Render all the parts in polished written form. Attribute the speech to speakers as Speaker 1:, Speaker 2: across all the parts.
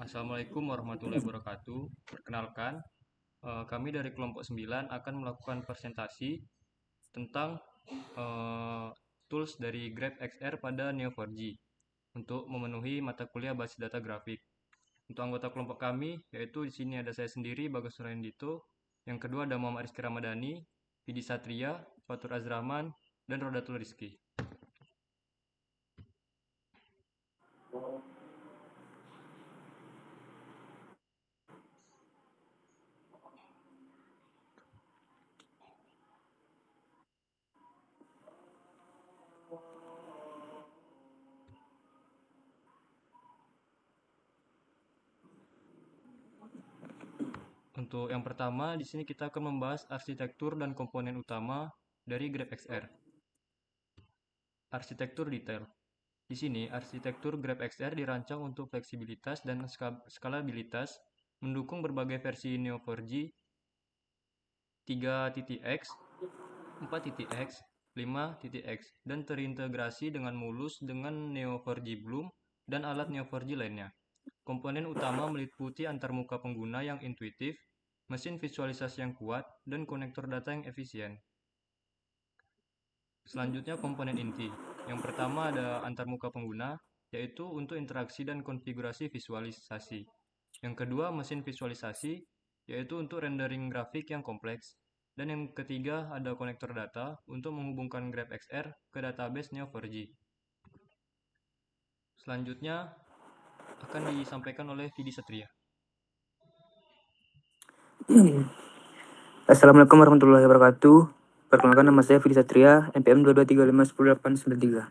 Speaker 1: Assalamualaikum warahmatullahi wabarakatuh. Perkenalkan, kami dari kelompok 9 akan melakukan presentasi tentang tools dari GrabXR pada Neo4j untuk memenuhi mata kuliah basis data grafik. Untuk anggota kelompok kami, yaitu di sini ada saya sendiri, Bagas Surendito, yang kedua ada Muhammad Rizky Ramadhani, Vidi Satria, Fatur Azrahman, dan Rodatul Rizky. Untuk yang pertama, di sini kita akan membahas arsitektur dan komponen utama dari GrabXR. Arsitektur detail. Di sini, arsitektur GrabXR dirancang untuk fleksibilitas dan skalabilitas, mendukung berbagai versi Neo4j 3.x, 4.x, 5.x, dan terintegrasi dengan mulus dengan Neo4j Bloom dan alat Neo4j lainnya. Komponen utama meliputi antarmuka pengguna yang intuitif, mesin visualisasi yang kuat, dan konektor data yang efisien. Selanjutnya komponen inti. Yang pertama ada antarmuka pengguna, yaitu untuk interaksi dan konfigurasi visualisasi. Yang kedua mesin visualisasi, yaitu untuk rendering grafik yang kompleks. Dan yang ketiga ada konektor data untuk menghubungkan GrabXR ke database Neo4j. Selanjutnya akan disampaikan oleh Vidi Satria.
Speaker 2: Assalamualaikum warahmatullahi wabarakatuh. Perkenalkan, nama saya Vidi Satria, NPM 2235108893.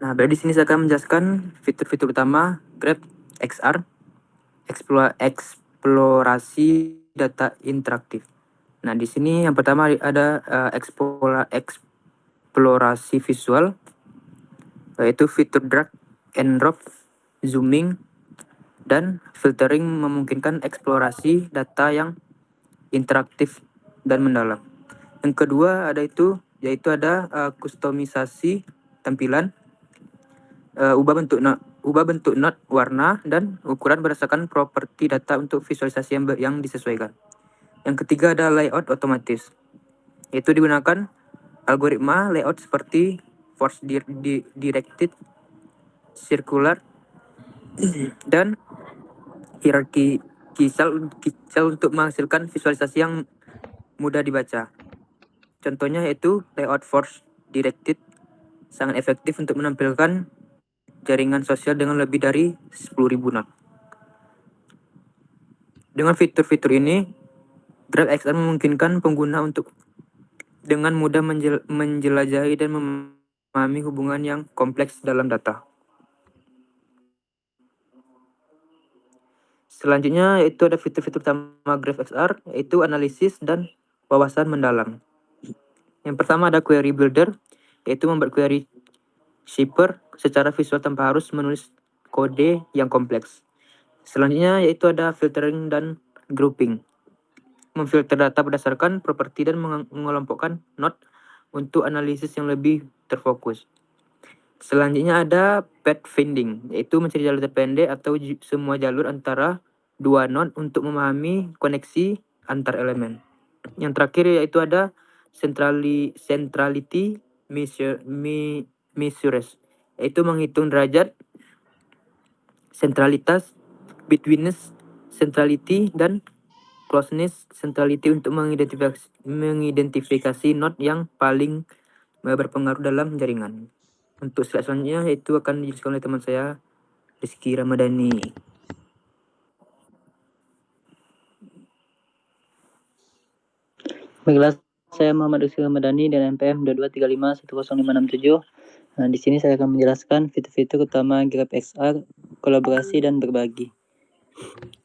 Speaker 2: Nah, di sini saya akan menjelaskan fitur-fitur utama GrabXR, eksplorasi data interaktif. Nah, di sini yang pertama ada eksplorasi visual, yaitu fitur drag and drop, zooming, dan filtering memungkinkan eksplorasi data yang interaktif dan mendalam. Yang kedua yaitu ada kustomisasi tampilan, ubah bentuk not, warna, dan ukuran berdasarkan properti data untuk visualisasi yang disesuaikan. Yang ketiga ada layout otomatis, yaitu digunakan algoritma layout seperti force directed, circular, dan hierarki kisal untuk menghasilkan visualisasi yang mudah dibaca. Contohnya yaitu layout force directed sangat efektif untuk menampilkan jaringan sosial dengan lebih dari 10.000 not. Dengan fitur-fitur ini, GrabXR memungkinkan pengguna untuk dengan mudah menjelajahi dan memahami hubungan yang kompleks dalam data. Selanjutnya yaitu ada fitur-fitur utama GrabXR, yaitu analisis dan wawasan mendalam. Yang pertama ada query builder, yaitu membuat query shipper secara visual tanpa harus menulis kode yang kompleks. Selanjutnya yaitu ada filtering dan grouping, memfilter data berdasarkan properti dan mengelompokkan not untuk analisis yang lebih terfokus. Selanjutnya ada path finding, yaitu mencari jalur terpendek atau semua jalur antara dua node untuk memahami koneksi antar elemen. Yang terakhir yaitu ada centrality measures, yaitu menghitung derajat sentralitas, betweenness centrality, dan closeness centrality untuk mengidentifikasi node yang paling berpengaruh dalam jaringan. Untuk slide selanjutnya yaitu akan dijelaskan oleh teman saya, Rizky Ramadhani.
Speaker 3: Baiklah, saya Muhammad Rizky Ramadhani dan NPM 22351057. Nah, di sini saya akan menjelaskan fitur-fitur utama GrabXR, kolaborasi dan berbagi.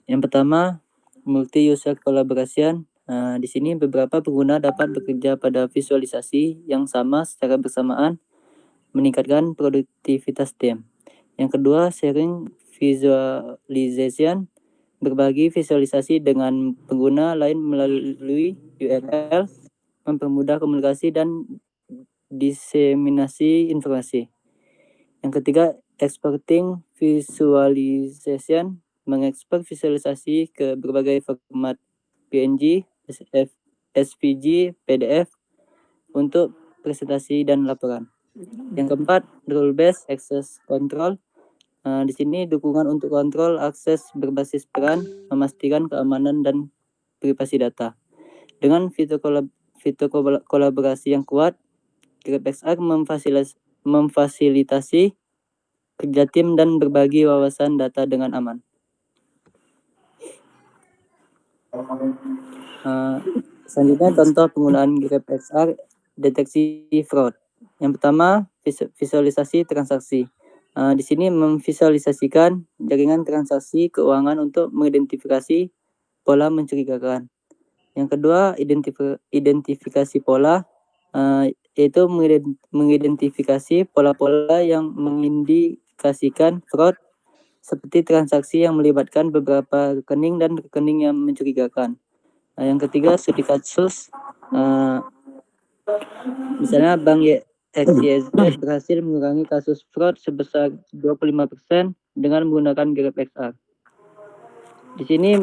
Speaker 3: Yang pertama, multi-user collaboration. Nah, di sini beberapa pengguna dapat bekerja pada visualisasi yang sama secara bersamaan, meningkatkan produktivitas tim. Yang kedua, sharing visualization, berbagi visualisasi dengan pengguna lain melalui URL, mempermudah komunikasi dan diseminasi informasi. Yang ketiga, exporting visualization, mengekspor visualisasi ke berbagai format PNG, SVG, PDF untuk presentasi dan laporan. Yang keempat, rule-based access control. Di sini dukungan untuk kontrol akses berbasis peran, memastikan keamanan dan privasi data. Dengan fitur kolaborasi yang kuat, GrabXR memfasilitasi kerja tim dan berbagi wawasan data dengan aman. Selanjutnya contoh penggunaan GrabXR deteksi fraud. Yang pertama, visualisasi transaksi. Di sini memvisualisasikan jaringan transaksi keuangan untuk mengidentifikasi pola mencurigakan. Yang kedua, identifikasi pola, yaitu mengidentifikasi pola-pola yang mengindikasikan fraud seperti transaksi yang melibatkan beberapa rekening dan rekening yang mencurigakan. Yang ketiga, studi kasus. Misalnya Bank XYZ berhasil mengurangi kasus fraud sebesar 25% dengan menggunakan GrabXR. Di sini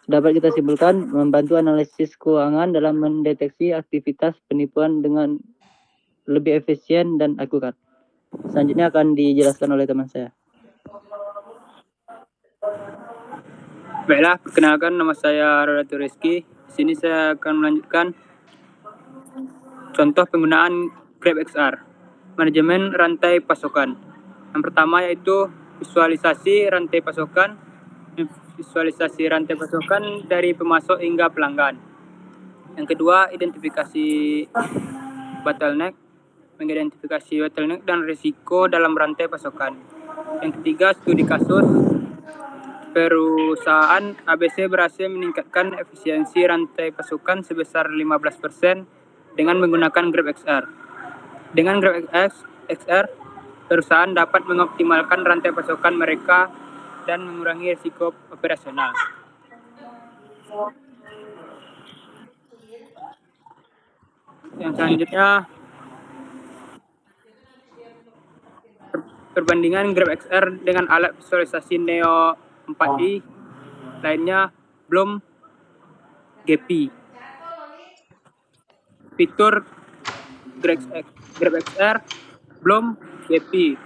Speaker 3: dapat kita simpulkan membantu analisis keuangan dalam mendeteksi aktivitas penipuan dengan lebih efisien dan akurat. Selanjutnya akan dijelaskan oleh teman saya.
Speaker 4: Baiklah, perkenalkan nama saya Rodato Rizky. Di sini saya akan melanjutkan contoh penggunaan GrabXR, manajemen rantai pasokan. Yang pertama yaitu visualisasi rantai pasokan. Visualisasi rantai pasokan dari pemasok hingga pelanggan. Yang kedua, identifikasi bottleneck, mengidentifikasi bottleneck dan risiko dalam rantai pasokan. Yang ketiga, studi kasus. Perusahaan ABC berhasil meningkatkan efisiensi rantai pasokan sebesar 15% dengan menggunakan GrabXR. Dengan GrabXR, perusahaan dapat mengoptimalkan rantai pasokan mereka dan mengurangi risiko operasional. Yang selanjutnya, perbandingan GrabXR dengan alat visualisasi Neo 4i lainnya belum GP. Fitur GrabXR belum GP.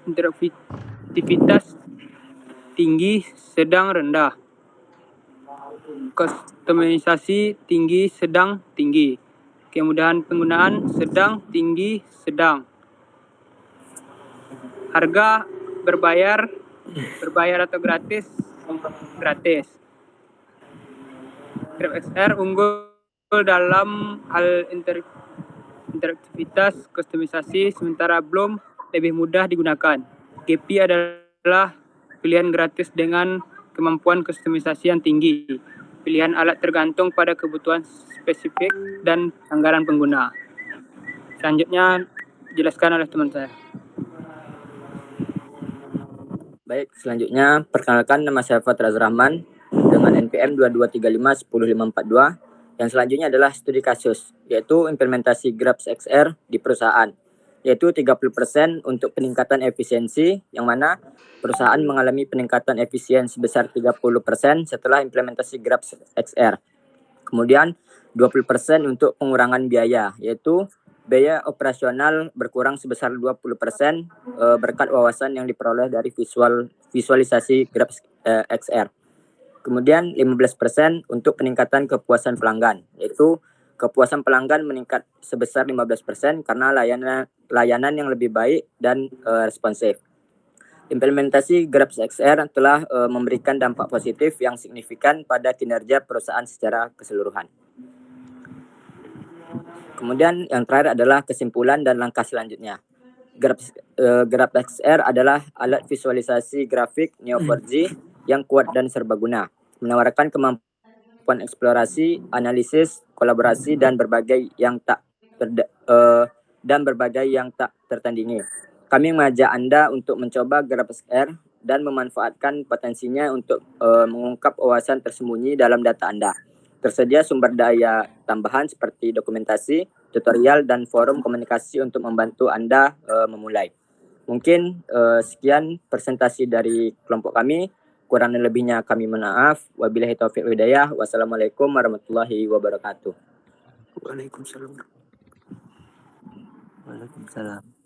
Speaker 4: Interaktivitas tinggi, sedang, rendah. Kustomisasi tinggi, sedang, tinggi. Kemudahan penggunaan sedang, tinggi, sedang. Harga berbayar atau gratis? Gratis. GrabXR unggul dalam hal interaktivitas, kustomisasi, sementara belum lebih mudah digunakan. GP adalah pilihan gratis dengan kemampuan kustomisasi yang tinggi. Pilihan alat tergantung pada kebutuhan spesifik dan anggaran pengguna. Selanjutnya dijelaskan oleh teman saya.
Speaker 5: Baik, selanjutnya perkenalkan nama saya Fathir Azrahman dengan NPM 22351052. Yang selanjutnya adalah studi kasus, yaitu implementasi GrabXR di perusahaan, yaitu 30% untuk peningkatan efisiensi, yang mana perusahaan mengalami peningkatan efisien sebesar 30% setelah implementasi GrabXR. Kemudian 20% untuk pengurangan biaya, yaitu biaya operasional berkurang sebesar 20% berkat wawasan yang diperoleh dari visualisasi GrabXR. Kemudian 15% untuk peningkatan kepuasan pelanggan, yaitu kepuasan pelanggan meningkat sebesar 15% karena layanan yang lebih baik dan responsif. Implementasi GrabXR telah memberikan dampak positif yang signifikan pada kinerja perusahaan secara keseluruhan. Kemudian yang terakhir adalah kesimpulan dan langkah selanjutnya. GrabXR adalah alat visualisasi grafik Neo 4G yang kuat dan serbaguna, menawarkan kemampuan eksplorasi, analisis, kolaborasi dan berbagai yang tak tertandingi. Kami mengajak Anda untuk mencoba GrabXR dan memanfaatkan potensinya untuk mengungkap wawasan tersembunyi dalam data Anda. Tersedia sumber daya tambahan seperti dokumentasi, tutorial, dan forum komunikasi untuk membantu Anda memulai. Mungkin sekian presentasi dari kelompok kami. Kurang dan lebihnya kami mohon maaf. Wabillahi taufiq wal hidayah. Wassalamualaikum warahmatullahi wabarakatuh.
Speaker 2: Waalaikumsalam.
Speaker 3: Waalaikumsalam.